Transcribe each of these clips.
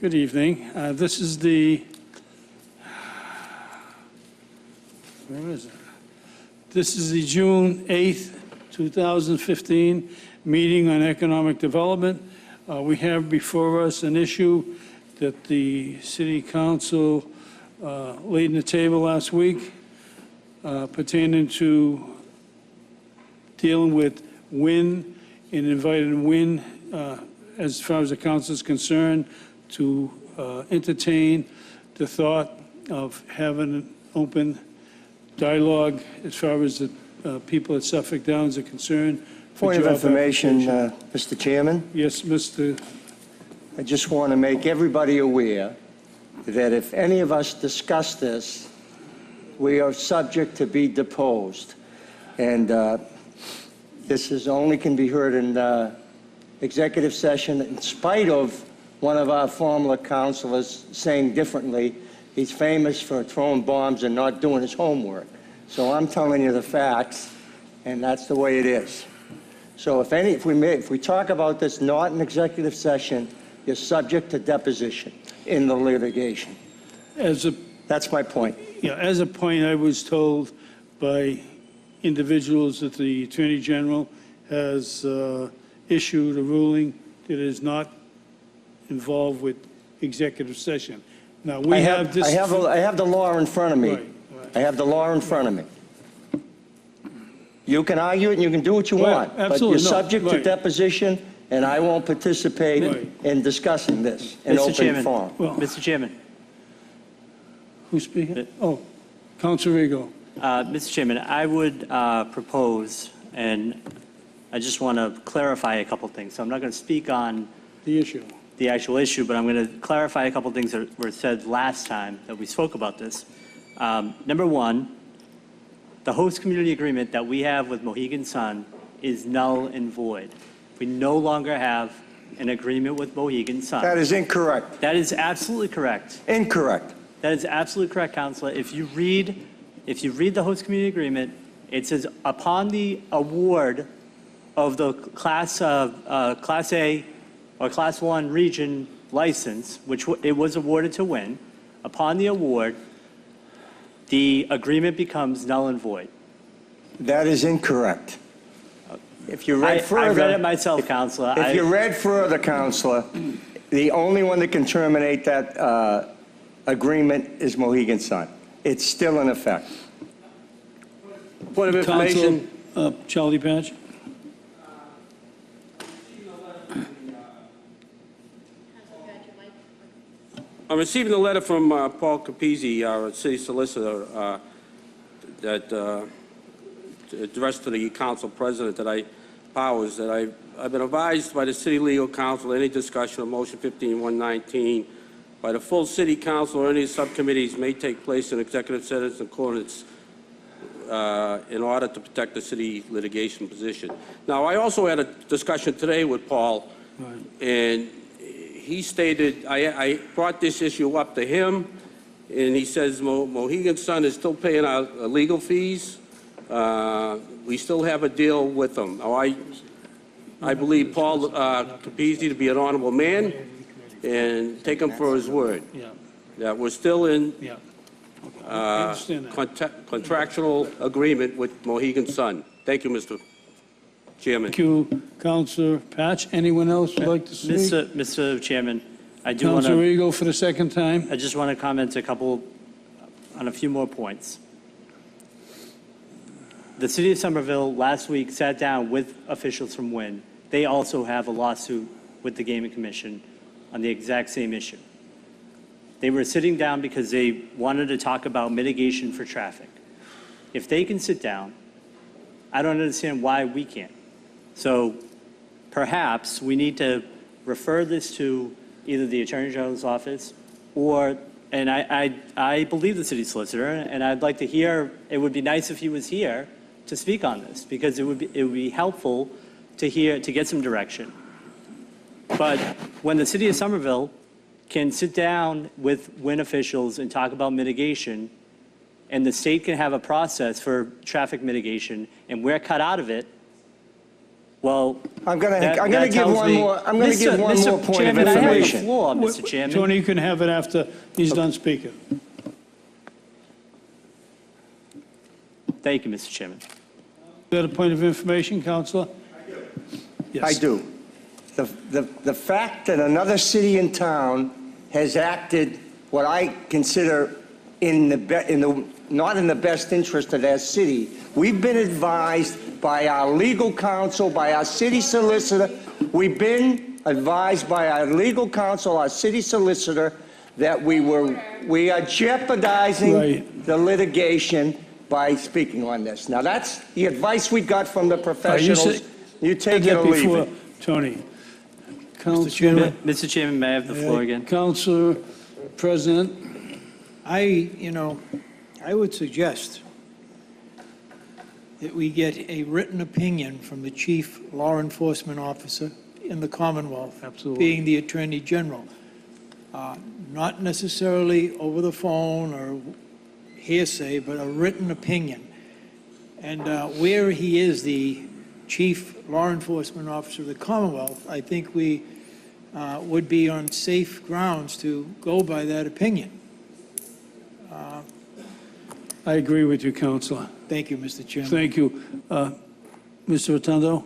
Good evening. This is the, where is it? This is the June 8th, 2015 meeting on economic development. We have before us an issue that the City Council laid on the table last week pertaining to dealing with Wynn and inviting Wynn, as far as the council is concerned, to entertain the thought of having an open dialogue as far as the people at Suffolk Downs are concerned. Point of information, Mr. Chairman. Yes, Mr. I just want to make everybody aware that if any of us discuss this, we are subject to be deposed. And this is only can be heard in executive session, in spite of one of our former councilors saying differently. He's famous for throwing bombs and not doing his homework. So I'm telling you the facts, and that's the way it is. So if we talk about this not in executive session, you're subject to deposition in the litigation. That's my point. Yeah, as a point, I was told by individuals that the Attorney General has issued a ruling that is not involved with executive session. Now, we have this. I have the law in front of me. Right. I have the law in front of me. You can argue it and you can do what you want, but you're subject to deposition, and I won't participate in discussing this in open forum. Well, Mr. Chairman. Who's speaking? Oh, Councilor Rigo. Mr. Chairman, I would propose, and I just want to clarify a couple things. So I'm not going to speak on The issue. the actual issue, but I'm going to clarify a couple things that were said last time that we spoke about this. Number one, the host community agreement that we have with Mohegan Sun is null and void. We no longer have an agreement with Mohegan Sun. That is incorrect. That is absolutely correct. Incorrect. That is absolutely correct, Councilor. If you read the host community agreement, it says upon the award of the Class A or Class 1 region license, which it was awarded to Wynn, upon the award, the agreement becomes null and void. That is incorrect. If you read further, I read it myself, Councilor. If you read further, Councilor, the only one that can terminate that agreement is Mohegan Sun. It's still in effect. Point of information. Councilor Charlie Patch. I'm receiving a letter from Paul Capizzi, our city solicitor, that addressed to the council president that I've been advised by the city legal counsel any discussion of motion 15-119 by the full city council or any subcommittees may take place in executive session in accordance in order to protect the city litigation position. Now, I also had a discussion today with Paul, and he stated, I brought this issue up to him, and he says Mohegan Sun is still paying our legal fees. We still have a deal with them. Now, I believe Paul Capizzi to be an honorable man and take him for his word. That we're still in contractual agreement with Mohegan Sun. Thank you, Mr. Chairman. Thank you, Councilor Patch. Anyone else would like to speak? Mr. Chairman, I do want Councilor to. Rigo for the second time. I just want to comment on a few more points. The city of Somerville last week sat down with officials from Wynn. They also have a lawsuit with the Gaming Commission on the exact same issue. They were sitting down because they wanted to talk about mitigation for traffic. If they can sit down, I don't understand why we can't. So perhaps we need to refer this to either the Attorney General's office or, and I believe the city solicitor, and I'd like to hear, it would be nice if he was here to speak on this, because it would be helpful to get some direction. But when the city of Somerville can sit down with Wynn officials and talk about mitigation, and the state can have a process for traffic mitigation, and we're cut out of it, Well, I'm going that to give tells one me- more, I'm going to give one Mr. more point of Chairman, I have the information. floor, Mr. Chairman. Tony, you can have it after he's done speaking. Thank you, Mr. Chairman. Is that a point of information, Counselor? Yes. I do. The fact that another city and town has acted what I consider not in the best interest of their city. We've been advised by our legal counsel, by our city solicitor. We've been advised by our legal counsel, our city solicitor, that we are jeopardizing Right. the litigation by speaking on this. Now, that's the advice we got from the You professionals. said- You take it or leave Before, it. Tony. Mr. Counselor. Chairman, Mr. Chairman, may I have the floor again? Counselor President, I would suggest that we get a written opinion from the chief law enforcement officer in the Commonwealth. Absolutely. Being the Attorney General. Not necessarily over the phone or hearsay, but a written opinion. And where he is the chief law enforcement officer of the Commonwealth, I think we would be on safe grounds to go by that opinion. I agree with you, Counselor. Thank you, Mr. Chairman. Thank you. Mr. Rotundo?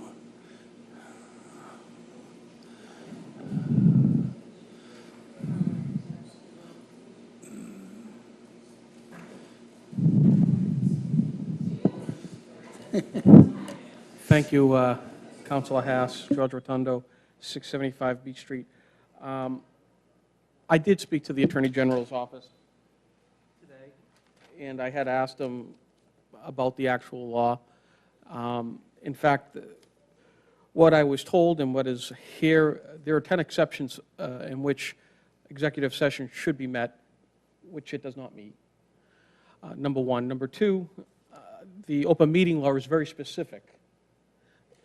Thank you, Councilor Haas, George Rotundo, 675 Beach Street. I did speak to the Attorney General's office today, and I had asked him about the actual law. In fact, what I was told and what is here, there are 10 exceptions in which executive session should be met, which it does not meet. Number one. Number two, the open meeting law is very specific.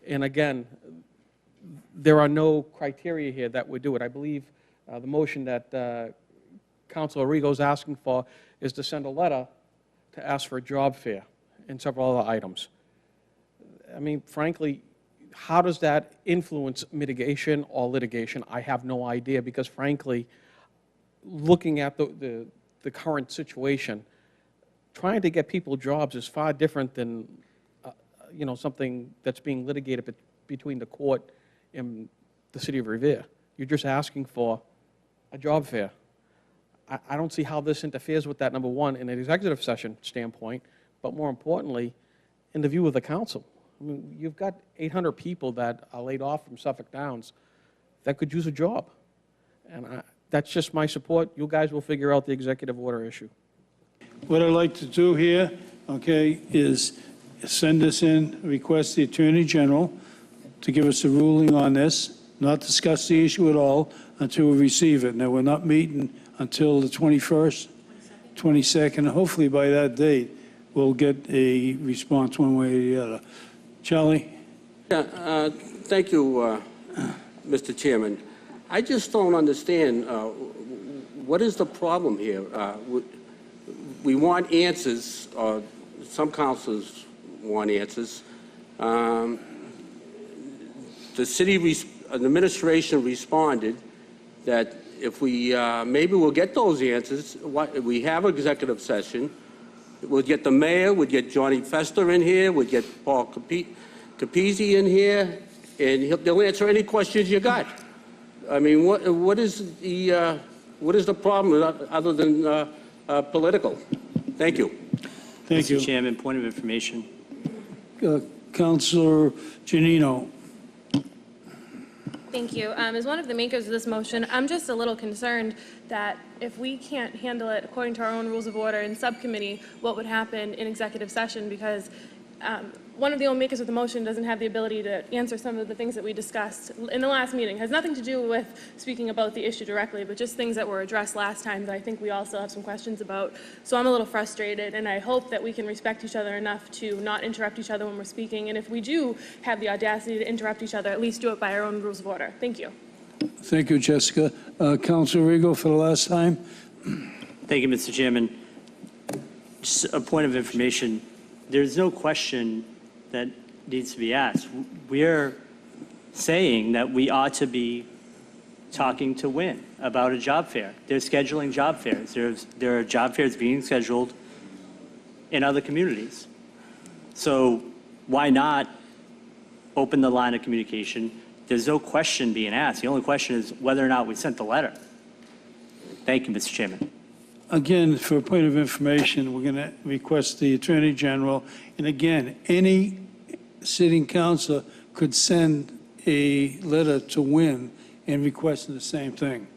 And again, there are no criteria here that would do it. I believe the motion that Councilor Arrigo is asking for is to send a letter to ask for a job fair and several other items. I mean, frankly, how does that influence mitigation or litigation? I have no idea, because frankly, looking at the current situation, trying to get people jobs is far different than something that's being litigated between the court and the city of Revere. You're just asking for a job fair. I don't see how this interferes with that, number one, in an executive session standpoint, but more importantly, in the view of the council. I mean, you've got 800 people that are laid off from Suffolk Downs that could use a job. And that's just my support. You guys will figure out the executive order issue. What I'd like to do here, okay, is send this in, request the Attorney General to give us a ruling on this, not discuss the issue at all until we receive it. Now, we're not meeting until the 21st, 22nd. Hopefully by that date, we'll get a response one way or the other. Charlie? Yeah, thank you, Mr. Chairman. I just don't understand, what is the problem here? We want answers, or some councilors want answers. The city administration responded that if we, maybe we'll get those answers, we have executive session, we'll get the mayor, we'll get Johnny Fester in here, we'll get Paul Capizzi in here, and they'll answer any questions you got. I mean, what is the problem other than political? Thank you. Thank you. Mr. Chairman, point of information. Councilor Janino? Thank you. As one of the makers of this motion, I'm just a little concerned that if we can't handle it according to our own rules of order in subcommittee, what would happen in executive session, because one of the only makers of the motion doesn't have the ability to answer some of the things that we discussed in the last meeting. It has nothing to do with speaking about the issue directly, but just things that were addressed last time that I think we also have some questions about. So I'm a little frustrated, and I hope that we can respect each other enough to not interrupt each other when we're speaking. And if we do have the audacity to interrupt each other, at least do it by our own rules of order. Thank you. Thank you, Jessica. Councilor Arrigo for the last time. Thank you, Mr. Chairman. Just a point of information. There's no question that needs to be asked. We're saying that we ought to be talking to Wynn about a job fair. They're scheduling job fairs. There are job fairs being scheduled in other communities. So why not open the line of communication? There's no question being asked. The only question is whether or not we sent the letter. Thank you, Mr. Chairman. Again, for a point of information, we're going to request the Attorney General, and again, any sitting councilor could send a letter to Wynn and requesting the same thing.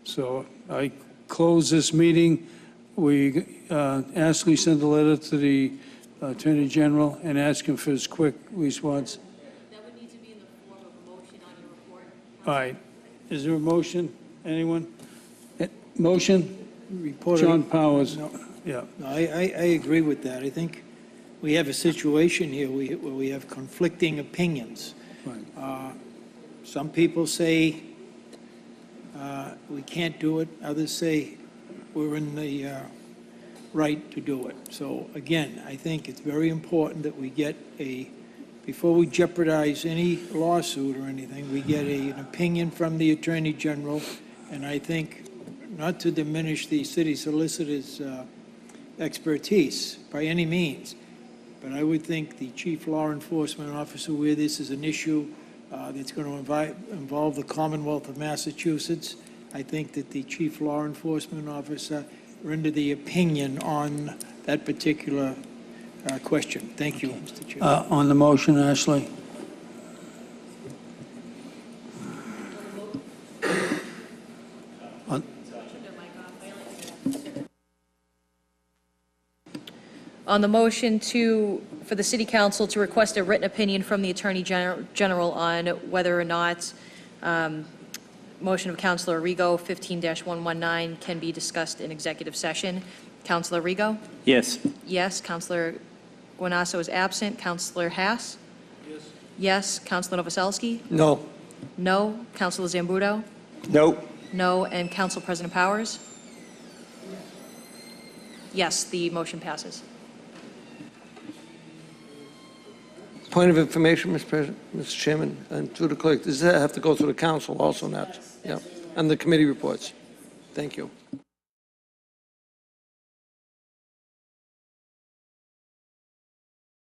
So I close this meeting. We ask Lee send a letter to the Attorney General and ask him for his quick response. That would need to be in the form of a motion on your report. All right. Is there a motion? Anyone? Motion? Report. John Powers. No. Yeah. No, I agree with that. I think we have a situation here where we have conflicting opinions. Right. Some people say we can't do it. Others say we're in the right to do it. So again, I think it's very important that we get before we jeopardize any lawsuit or anything, we get an opinion from the Attorney General. And I think, not to diminish the city solicitor's expertise by any means, but I would think the chief law enforcement officer, where this is an issue that's going to involve the Commonwealth of Massachusetts, I think that the chief law enforcement officer render the opinion on that particular question. Thank you, Mr. Chair. On the motion, Ashley? On the motion for the city council to request a written opinion from the Attorney General on whether or not motion of Councilor Arrigo 15-119 can be discussed in executive session. Councilor Arrigo? Yes. Yes. Councilor Guanasso is absent. Councilor Haas? Yes. Yes. Councilor Novoselsky? No. No. Councilor Zambudo? No. No. And Council President Powers? Yes, the motion passes. Point of information, Mr. President, Mr. Chairman, and through the clerk, does that have to go through the council also now? Yeah, and the committee reports. Thank you.